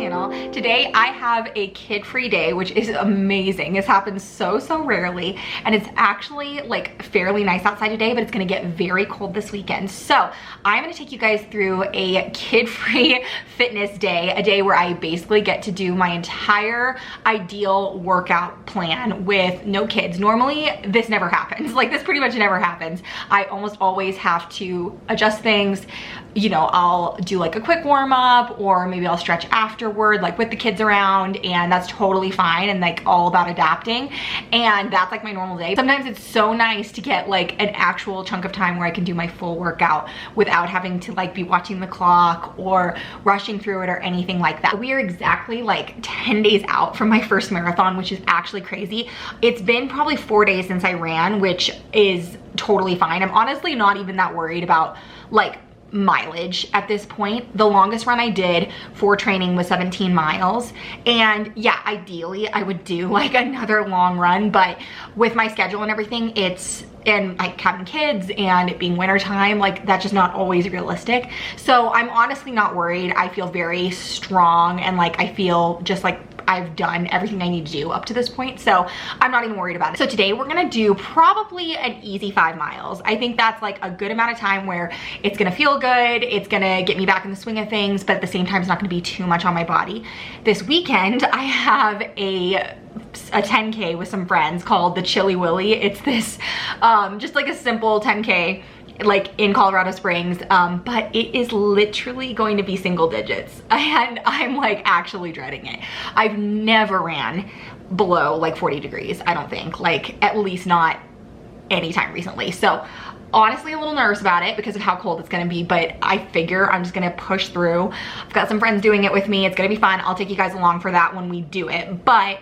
channel. Today I have a kid-free day, which is amazing. This happens so rarely, and it's actually like fairly nice outside today, but it's gonna get very cold this weekend. So I'm gonna take you guys through a kid-free fitness day, a day where I basically get to do my entire ideal workout plan with no kids. Normally this never happens. Like, this pretty much never happens. I almost always have to adjust things. You know, I'll do like a quick warm up, or maybe I'll stretch afterward, like with the kids around, and that's totally fine and like all about adapting. And that's like my normal day. Sometimes it's so nice to get like an actual chunk of time where I can do my full workout without having to like be watching the clock or rushing through it or anything like that. We are exactly like 10 days out from my first marathon, which is actually crazy. It's been probably 4 days since I ran, which is totally fine. I'm honestly not even that worried about like mileage at this point. The longest run I did for training was 17 miles, and yeah, ideally I would do like another long run, but with my schedule and everything, and like having kids and it being winter time, like that's just not always realistic. So I'm honestly not worried. I feel very strong, and like I feel just like I've done everything I need to do up to this point, so I'm not even worried about it. So today we're gonna do probably an easy 5 miles. I think that's like a good amount of time where it's gonna feel good, it's gonna get me back in the swing of things, but at the same time it's not gonna be too much on my body. This weekend I have a 10K with some friends called the Chili Willy. It's this just like a simple 10K like in Colorado Springs, but it is literally going to be single digits, and I'm like actually dreading it. I've never ran below like 40 degrees, I don't think, like at least not anytime recently. So honestly a little nervous about it because of how cold it's gonna be, but I figure I'm just gonna push through. I've got some friends doing it with me. It's gonna be fun. I'll take you guys along for that when we do it. But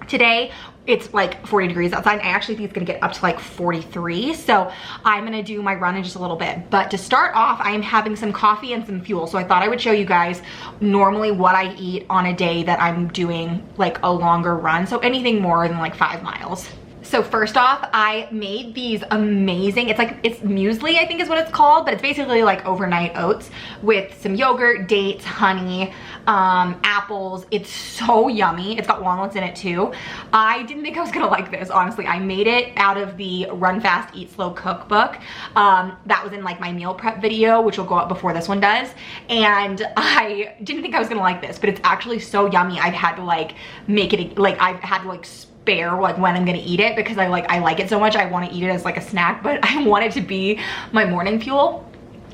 today it's like 40 degrees outside. I actually think it's gonna get up to like 43. So I'm gonna do my run in just a little bit. But to start off, I am having some coffee and some fuel. So I thought I would show you guys normally what I eat on a day that I'm doing like a longer run. So anything more than like 5 miles. So first off, I made these amazing, it's muesli, I think is what it's called, but it's basically like overnight oats with some yogurt, dates, honey, apples. It's so yummy. It's got walnuts in it too. I didn't think I was gonna like this, honestly. I made it out of the Run Fast, Eat Slow cookbook. That was in like my meal prep video, which will go up before this one does. And I didn't think I was gonna like this, but it's actually so yummy. I've had to like make it, like I've had to like spare like when I'm gonna eat it because I like it so much. I want to eat it as like a snack, but I want it to be my morning fuel.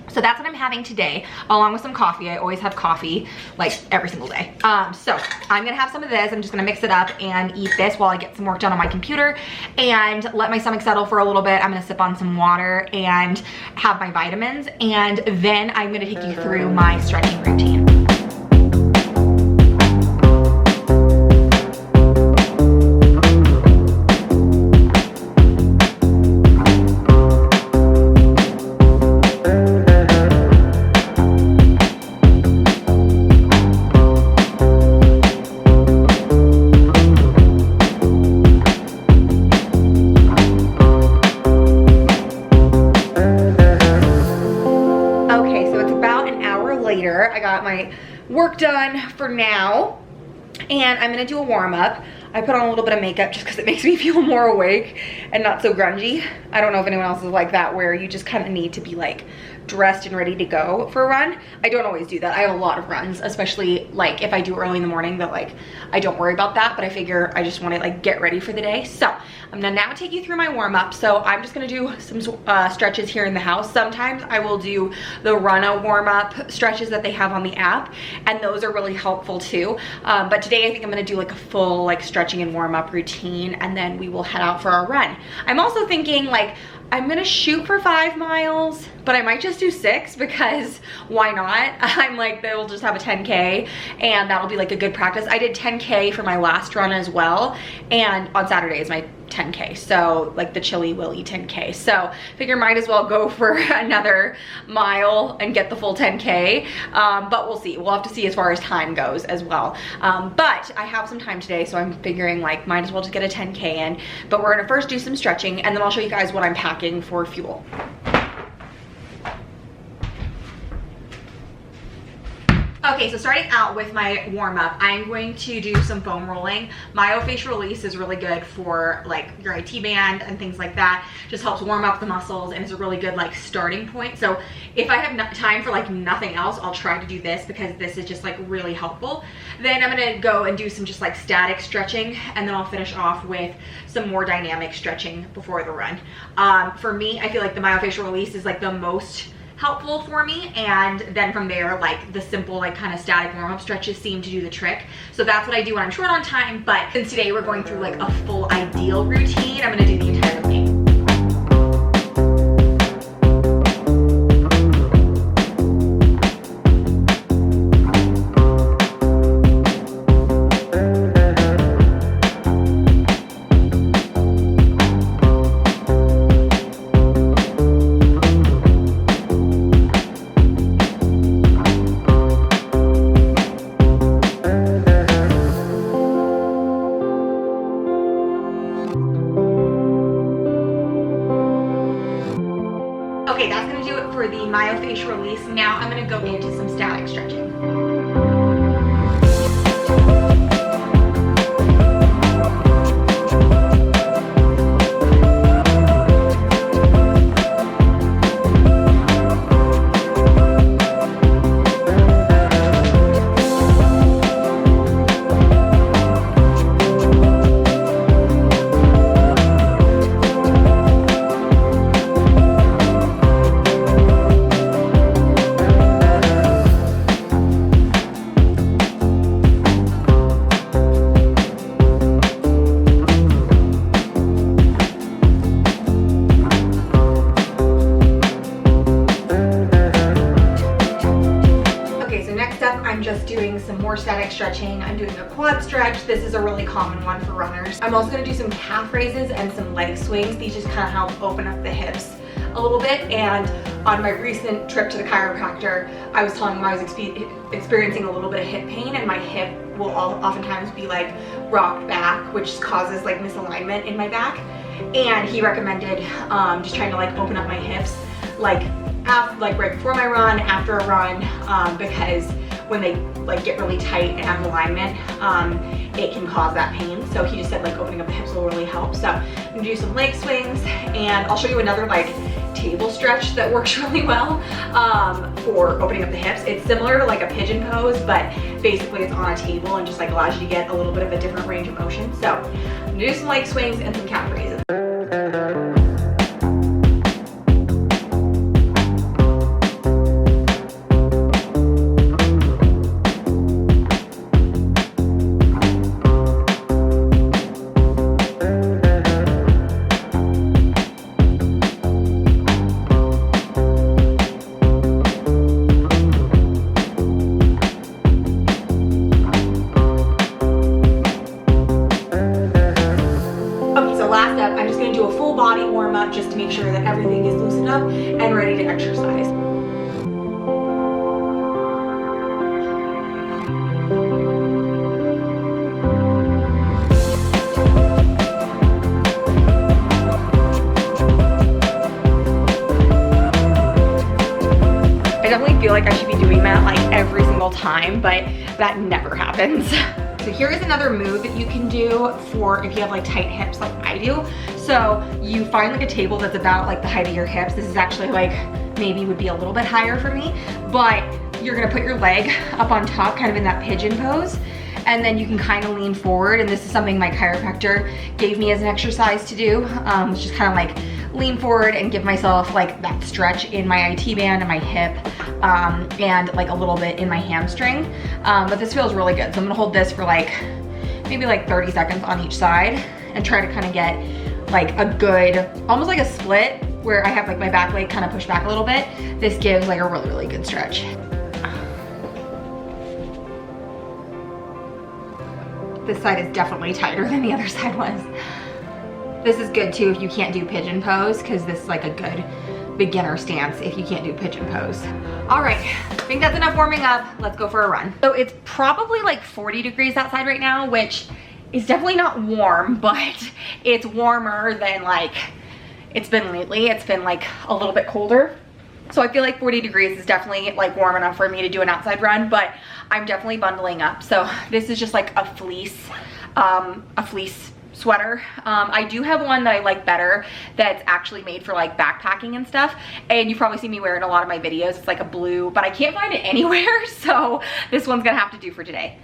So that's what I'm having today, along with some coffee. I always have coffee like every single day. So I'm gonna have some of this. I'm just gonna mix it up and eat this while I get some work done on my computer and let my stomach settle for a little bit. I'm gonna sip on some water and have my vitamins, and then I'm gonna take you through my stretching routine. I got my work done for now, and I'm gonna do a warm-up. I put on a little bit of makeup just because it makes me feel more awake and not so grungy. I don't know if anyone else is like that, where you just kind of need to be like dressed and ready to go for a run. I don't always do that. I have a lot of runs, especially like if I do early in the morning, that like I don't worry about that, but I figure I just want to like get ready for the day. So I'm gonna now take you through my warm-up. So I'm just gonna do some stretches here in the house. Sometimes I will do the Runna warm-up stretches that they have on the app, and those are really helpful too. But today I think I'm gonna do like a full like stretching and warm-up routine, and then we will head out for our run. I'm also thinking like I'm gonna shoot for 5 miles, but I might just do 6 because why not? I'm like, they'll just have a 10K and that'll be like a good practice. I did 10K for my last run as well, and on Saturday is my 10K, so like the Chili Willy 10K. So figure might as well go for another mile and get the full 10K, but we'll see. We'll have to see as far as time goes as well. But I have some time today, so I'm figuring like might as well just get a 10K in. But we're gonna first do some stretching, and then I'll show you guys what I'm packing for fuel. Okay, so starting out with my warm up, I'm going to do some foam rolling. Myofascial release is really good for like your IT band and things like that. Just helps warm up the muscles and it's a really good like starting point. So if I have time for like nothing else, I'll try to do this because this is just like really helpful. Then I'm gonna go and do some just like static stretching, and then I'll finish off with some more dynamic stretching before the run. For me, I feel like the myofascial release is like the most helpful for me, and then from there like the simple like kind of static warm-up stretches seem to do the trick. So that's what I do when I'm short on time, but since today we're going through like a full ideal routine, I'm gonna do the entire thing. Okay, that's gonna do it for the myofascial release. Now I'm gonna go into some static stretching. I'm just doing some more static stretching. I'm doing a quad stretch. This is a really common one for runners. I'm also gonna do some calf raises and some leg swings. These just kind of help open up the hips a little bit. And on my recent trip to the chiropractor, I was telling him I was experiencing a little bit of hip pain, and my hip will oftentimes be like rocked back, which causes like misalignment in my back. And he recommended just trying to like open up my hips like right before my run, after a run, because when they like get really tight and out of alignment, it can cause that pain. So he just said like opening up the hips will really help. So I'm gonna do some leg swings, and I'll show you another like table stretch that works really well for opening up the hips. It's similar to like a pigeon pose, but basically it's on a table and just like allows you to get a little bit of a different range of motion. So I'm gonna do some leg swings and some calf raises. I'm just going to do a full body warm up just to make sure that everything is loosened up and ready to exercise. I definitely feel like I should be doing that like every single time, but that never happens. So here is another move that you can do for if you have like tight hips like I do. So you find like a table that's about like the height of your hips. This is actually like maybe would be a little bit higher for me, but you're gonna put your leg up on top kind of in that pigeon pose, and then you can kind of lean forward. And this is something my chiropractor gave me as an exercise to do. It's just kind of like lean forward and give myself like that stretch in my IT band and my hip, and like a little bit in my hamstring. But this feels really good. So I'm gonna hold this for like maybe like 30 seconds on each side and try to kind of get like a good, almost like a split where I have like my back leg kind of pushed back a little bit. This gives like a really, really good stretch. This side is definitely tighter than the other side was. This is good too if you can't do pigeon pose, because this is like a good beginner stance if you can't do pigeon pose. All right, I think that's enough warming up. Let's go for a run. So it's probably like 40 degrees outside right now, which is definitely not warm, but it's warmer than like it's been lately. It's been like a little bit colder. So I feel like 40 degrees is definitely like warm enough for me to do an outside run, but I'm definitely bundling up. So this is just like a fleece sweater. I do have one that I like better that's actually made for like backpacking and stuff, and you've probably seen me wear it in a lot of my videos. It's like a blue, but I can't find it anywhere, so this one's gonna have to do for today.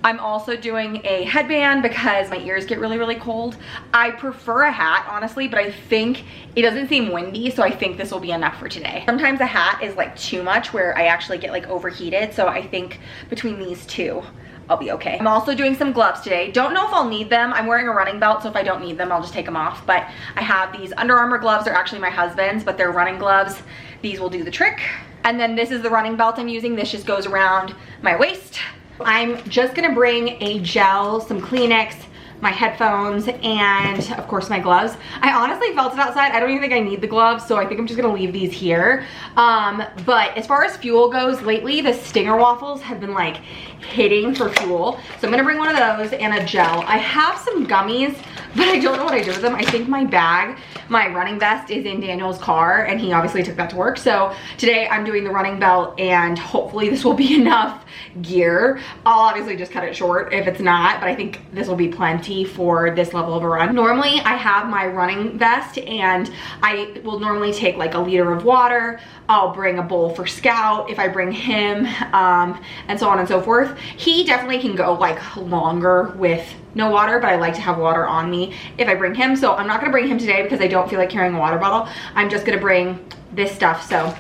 I'm also doing a headband because my ears get really, really cold. I prefer a hat, honestly, but I think it doesn't seem windy, so I think this will be enough for today. Sometimes a hat is like too much where I actually get like overheated, so I think between these two, I'll be okay. I'm also doing some gloves today. Don't know if I'll need them. I'm wearing a running belt, so if I don't need them, I'll just take them off. But I have these Under Armour gloves. They're actually my husband's, but they're running gloves. These will do the trick. And then this is the running belt I'm using. This just goes around my waist. I'm just gonna bring a gel, some Kleenex, my headphones, and of course my gloves. I honestly felt it outside. I don't even think I need the gloves, so I think I'm just gonna leave these here. But as far as fuel goes, lately the Stinger waffles have been like hitting for fuel. So I'm gonna bring one of those and a gel. I have some gummies, but I don't know what I do with them. I think my bag, my running vest is in Daniel's car, and he obviously took that to work. So today I'm doing the running belt, and hopefully this will be enough gear. I'll obviously just cut it short if it's not, but I think this will be plenty for this level of a run. Normally I have my running vest, and I will normally take like a liter of water. I'll bring a bowl for Scout if I bring him, and so on and so forth. He definitely can go like longer with no water, but I like to have water on me if I bring him. So I'm not gonna bring him today because I don't feel like carrying a water bottle. I'm just gonna bring this stuff. So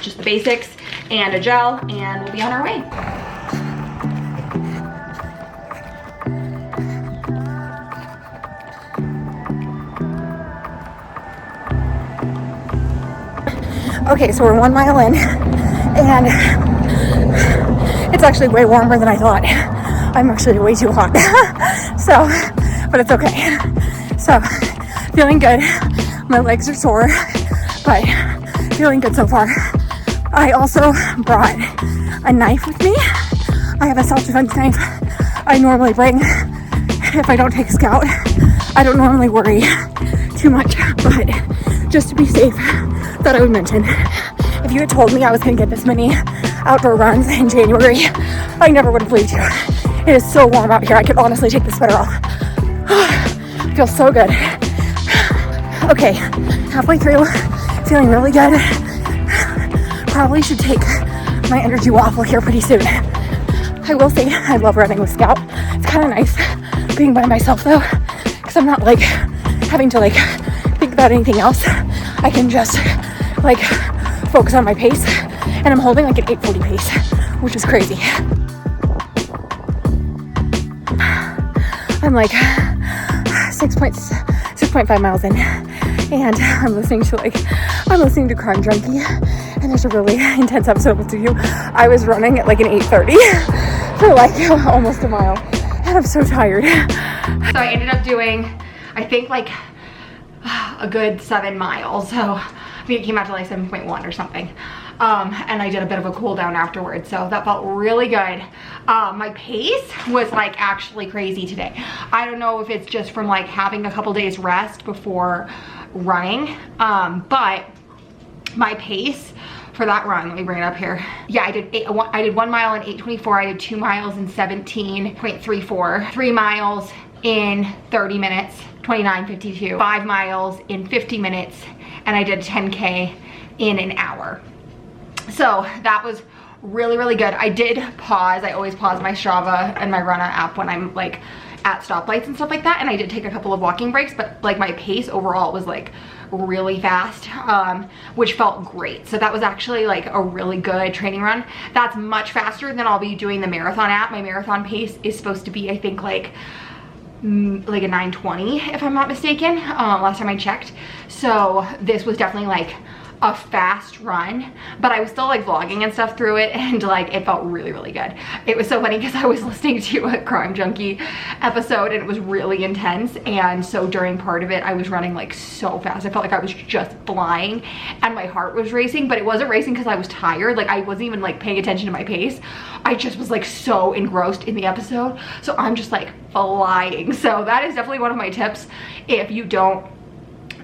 just the basics and a gel, and we'll be on our way. Okay, so we're 1 mile in, and it's actually way warmer than I thought. I'm actually way too hot. So, but it's okay. So, feeling good. My legs are sore, but feeling good so far. I also brought a knife with me. I have a self-defense knife I normally bring if I don't take Scout. I don't normally worry too much, but just to be safe, thought I would mention. If you had told me I was gonna get this many outdoor runs in January, I never would have believed you. It is so warm out here. I could honestly take the sweater off. Feels so good. Okay, halfway through, feeling really good. Probably should take my energy waffle here pretty soon. I will say I love running with Scout. It's kind of nice being by myself though, because I'm not like having to like think about anything else. I can just like focus on my pace, and I'm holding like an 8:40 pace, which is crazy. I'm like 6.5 miles in, and I'm listening to Crime Junkie, and there's a really intense episode with you. I was running at like an 8:30 for like almost a mile, and I'm so tired. So I ended up doing, I think like a good 7 miles. So I think it came out to like 7.1 or something. And I did a bit of a cool down afterwards, so that felt really good. My pace was like actually crazy today. I don't know if it's just from like having a couple days rest before running, but my pace for that run, let me bring it up here. Yeah, I did 1 mile in 8:24. I did 2 miles in 17.34, 3 miles in 30 minutes, 29:52, 5 miles in 50 minutes, and I did 10K in an hour. So that was really, really good. I did pause. I always pause my Strava and my Runna app when I'm like at stoplights and stuff like that, and I did take a couple of walking breaks, but like my pace overall was like really fast, which felt great. So that was actually like a really good training run. That's much faster than I'll be doing the marathon app. My marathon pace is supposed to be, I think, like a 9:20 if I'm not mistaken, last time I checked. So this was definitely like a fast run, but I was still like vlogging and stuff through it, and like it felt really, really good. It was so funny because I was listening to a Crime Junkie episode, and it was really intense, and so during part of it I was running like so fast. I felt like I was just flying, and my heart was racing, but it wasn't racing because I was tired. Like I wasn't even like paying attention to my pace. I just was like so engrossed in the episode, so I'm just like flying. So that is definitely one of my tips. If you don't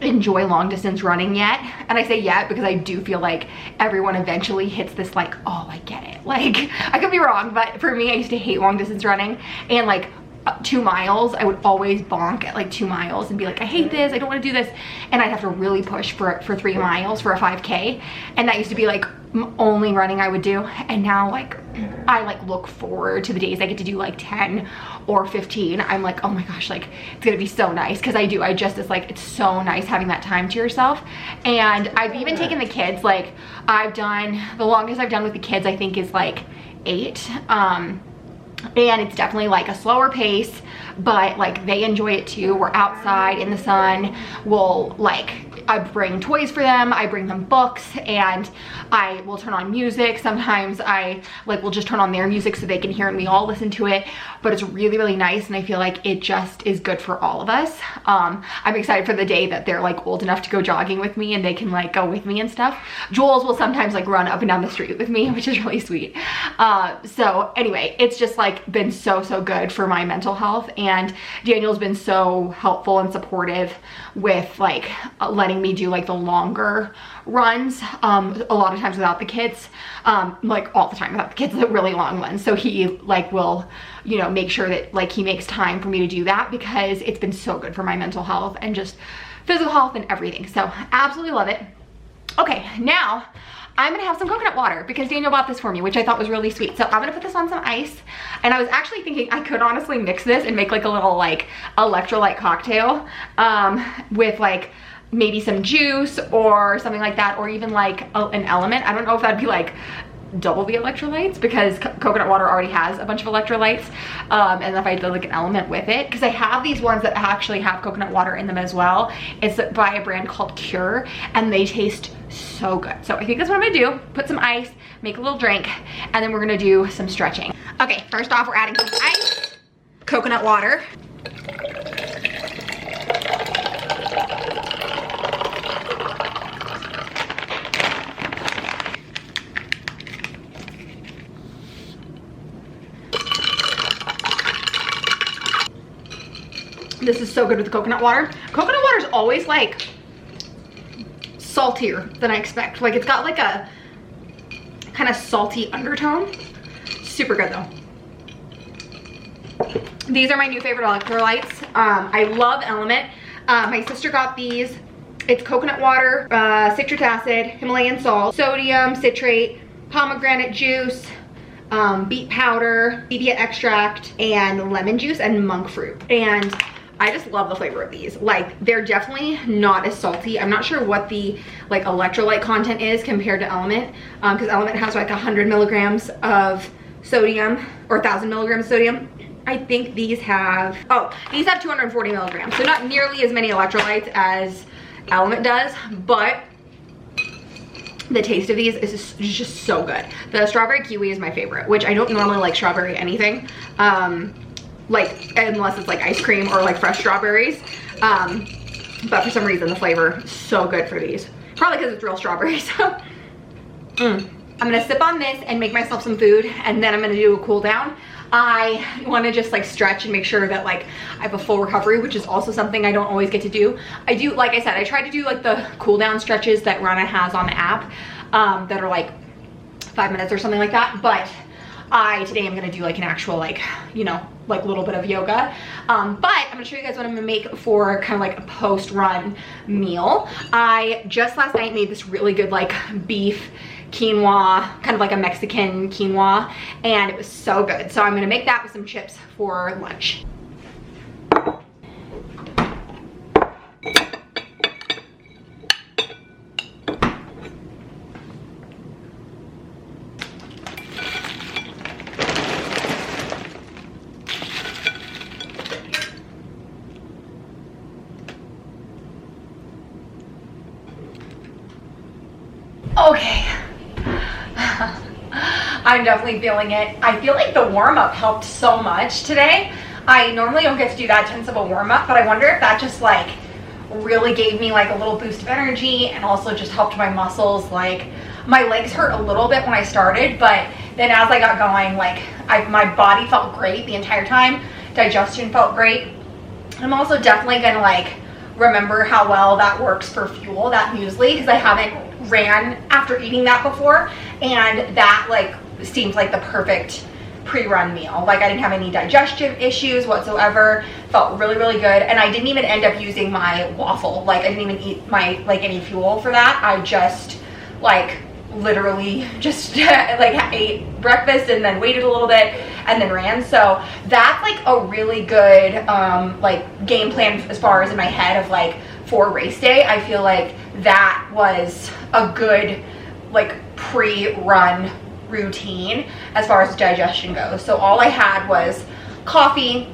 enjoy long distance running yet. And I say yet because I do feel like everyone eventually hits this like, oh, I get it. Like, I could be wrong, but for me, I used to hate long distance running, and like 2 miles, I would always bonk at like 2 miles and be like, I hate this, I don't want to do this, and I'd have to really push for 3 miles for a 5K, and that used to be like only running I would do. And now like I like look forward to the days I get to do like 10 or 15. I'm like, oh my gosh, like it's gonna be so nice, because I just, it's like, it's so nice having that time to yourself. And I've even taken the kids, like the longest I've done with the kids I think is like 8, and it's definitely like a slower pace, but like they enjoy it too. We're outside in the sun. We'll like, I bring toys for them, I bring them books, and I will turn on music. Sometimes I like will just turn on their music so they can hear, and we all listen to it. But it's really, really nice, and I feel like it just is good for all of us. I'm excited for the day that they're like old enough to go jogging with me and they can like go with me and stuff. Jules will sometimes like run up and down the street with me, which is really sweet. So anyway, it's just like been so good for my mental health, and Daniel's been so helpful and supportive with like letting me do like the longer runs, a lot of times without the kids, like all the time without the kids, the really long ones. So he like will, you know, make sure that like he makes time for me to do that, because it's been so good for my mental health and just physical health and everything. So absolutely love it. Okay, now I'm gonna have some coconut water because Daniel bought this for me, which I thought was really sweet. So I'm gonna put this on some ice, and I was actually thinking I could honestly mix this and make like a little like electrolyte cocktail with like maybe some juice or something like that, or even like an element. I don't know if that'd be like double the electrolytes, because coconut water already has a bunch of electrolytes, and if I did like an element with it, because I have these ones that actually have coconut water in them as well. It's by a brand called Cure, and they taste so good. So I think that's what I'm gonna do, put some ice, make a little drink, and then we're gonna do some stretching. Okay, first off, we're adding some ice, coconut water. This is so good with the coconut water. Coconut water is always like saltier than I expect. Like it's got like a kind of salty undertone. Super good though. These are my new favorite electrolytes. I love Element. My sister got these. It's coconut water, citric acid, Himalayan salt, sodium citrate, pomegranate juice, beet powder, stevia extract, and lemon juice and monk fruit. And I just love the flavor of these. Like they're definitely not as salty. I'm not sure what the like electrolyte content is compared to Element, because Element has like 100 milligrams of sodium or 1,000 milligrams of sodium. I think these have, oh, these have 240 milligrams. So not nearly as many electrolytes as Element does, but the taste of these is just so good. The strawberry kiwi is my favorite, which I don't normally like strawberry anything. Like unless it's like ice cream or like fresh strawberries, but for some reason the flavor is so good for these, probably because it's real strawberries. I'm gonna sip on this and make myself some food, and then I'm gonna do a cool down. I want to just like stretch and make sure that like I have a full recovery, which is also something I don't always get to do. I do, like I said, I try to do like the cool down stretches that Rana has on the app, that are like 5 minutes or something like that, but today I'm gonna do like an actual like, you know, like little bit of yoga. But I'm gonna show you guys what I'm gonna make for kind of like a post-run meal. I just last night made this really good like beef quinoa, kind of like a Mexican quinoa, and it was so good. So I'm gonna make that with some chips for lunch. Okay. I'm definitely feeling it. I feel like the warm-up helped so much today. I normally don't get to do that intense of a warm-up, but I wonder if that just like really gave me like a little boost of energy, and also just helped my muscles. Like my legs hurt a little bit when I started, but then as I got going, like my body felt great the entire time. Digestion felt great. I'm also definitely gonna like remember how well that works for fuel, that muesli, because I haven't ran after eating that before, and that like seems like the perfect pre-run meal. Like I didn't have any digestive issues whatsoever, felt really, really good. And I didn't even end up using my waffle. Like I didn't even eat my, like any fuel for that. I just like literally just like ate breakfast and then waited a little bit and then ran. So that's like a really good like game plan as far as in my head of like for race day. I feel like that was a good like pre-run routine as far as digestion goes. So all I had was coffee,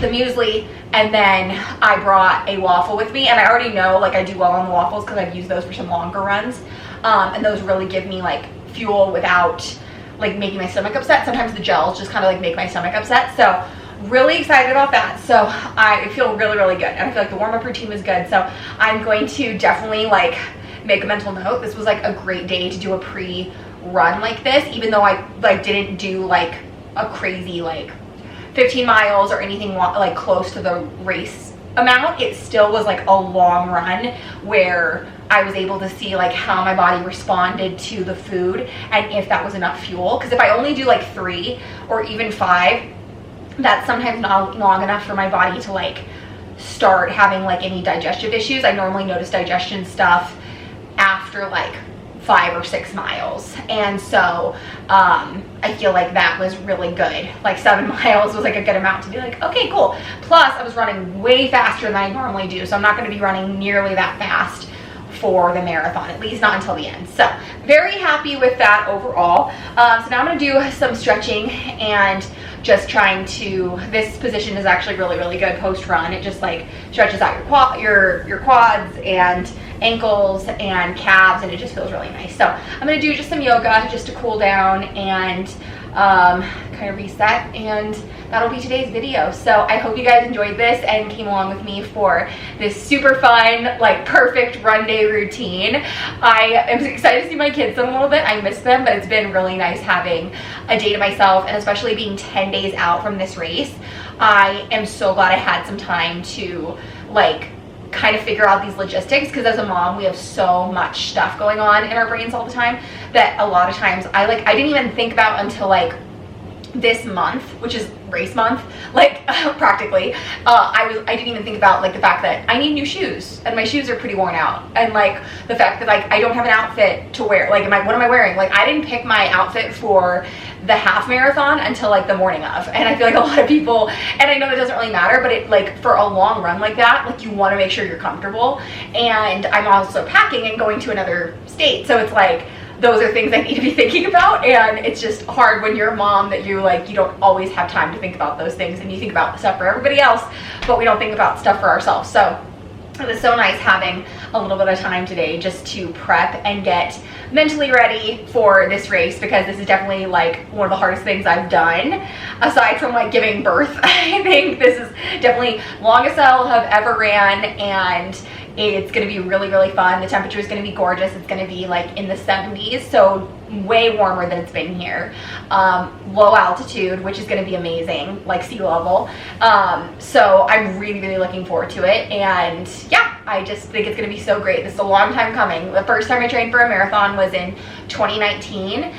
the muesli, and then I brought a waffle with me, and I already know like I do well on the waffles because I've used those for some longer runs, and those really give me like fuel without like making my stomach upset. Sometimes the gels just kind of like make my stomach upset. So really excited about that. So I feel really, really good, and I feel like the warm-up routine was good. So I'm going to definitely like make a mental note. This was like a great day to do a pre-run like this, even though I like didn't do like a crazy like 15 miles or anything like close to the race amount. It still was like a long run where I was able to see like how my body responded to the food and if that was enough fuel. Because if I only do like 3 or even 5, that's sometimes not long enough for my body to like start having like any digestive issues. I normally notice digestion stuff after like 5 or 6 miles, and so I feel like that was really good. Like 7 miles was like a good amount to be like, okay, cool. Plus I was running way faster than I normally do, so I'm not going to be running nearly that fast for the marathon, at least not until the end. So very happy with that overall. So now I'm going to do some stretching and just trying to, this position is actually really, really good post run. It just like stretches out your quads and ankles and calves, and it just feels really nice. So I'm going to do just some yoga just to cool down and kind of reset, and that'll be today's video. So I hope you guys enjoyed this and came along with me for this super fun, like perfect run day routine. I am excited to see my kids in a little bit. I miss them, but it's been really nice having a day to myself, and especially being 10 days out from this race. I am so glad I had some time to like kind of figure out these logistics, because as a mom we have so much stuff going on in our brains all the time that a lot of times I didn't even think about until like this month, which is race month, like practically, I didn't even think about like the fact that I need new shoes and my shoes are pretty worn out, and like the fact that like I don't have an outfit to wear. Like what am I wearing? Like I didn't pick my outfit for the half marathon until like the morning of, and I feel like a lot of people, and I know that doesn't really matter, but it like for a long run like that, like you want to make sure you're comfortable. And I'm also packing and going to another state, so it's like those are things I need to be thinking about, and it's just hard when you're a mom that you don't always have time to think about those things, and you think about stuff for everybody else, but we don't think about stuff for ourselves. So it was so nice having a little bit of time today just to prep and get mentally ready for this race, because this is definitely like one of the hardest things I've done aside from like giving birth. I think this is definitely longest I'll have ever ran, and it's going to be really, really fun. The temperature is going to be gorgeous. It's going to be like in the 70s, so way warmer than it's been here. Low altitude, which is going to be amazing, like sea level. So I'm really, really looking forward to it. And yeah, I just think it's going to be so great. This is a long time coming. The first time I trained for a marathon was in 2019,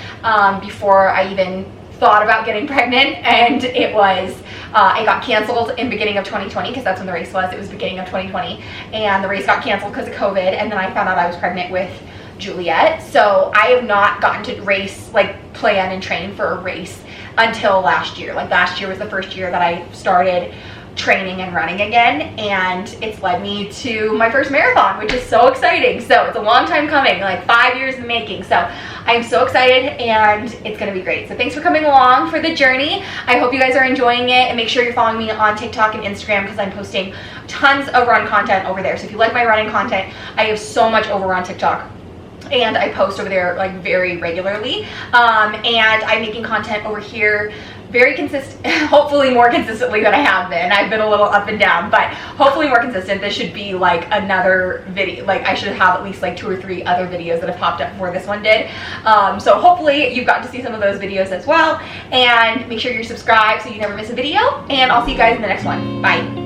before I even thought about getting pregnant, and it got canceled in beginning of 2020, because that's when the race was. It was beginning of 2020, and the race got canceled because of COVID, and then I found out I was pregnant with Juliet. So I have not gotten to race, like plan and train for a race until last year. Like last year was the first year that I started training and running again, and it's led me to my first marathon, which is so exciting. So it's a long time coming, like 5 years in the making. So I'm so excited, and it's gonna be great. So thanks for coming along for the journey. I hope you guys are enjoying it, and make sure you're following me on TikTok and Instagram, because I'm posting tons of run content over there. So if you like my running content, I have so much over on TikTok, and I post over there like very regularly, and I'm making content over here very consistent, hopefully more consistently than I have been. I've been a little up and down, but hopefully more consistent. This should be like another video, like I should have at least like 2 or 3 other videos that have popped up before this one did. So hopefully you've gotten to see some of those videos as well, and make sure you're subscribed so you never miss a video, and I'll see you guys in the next one. Bye.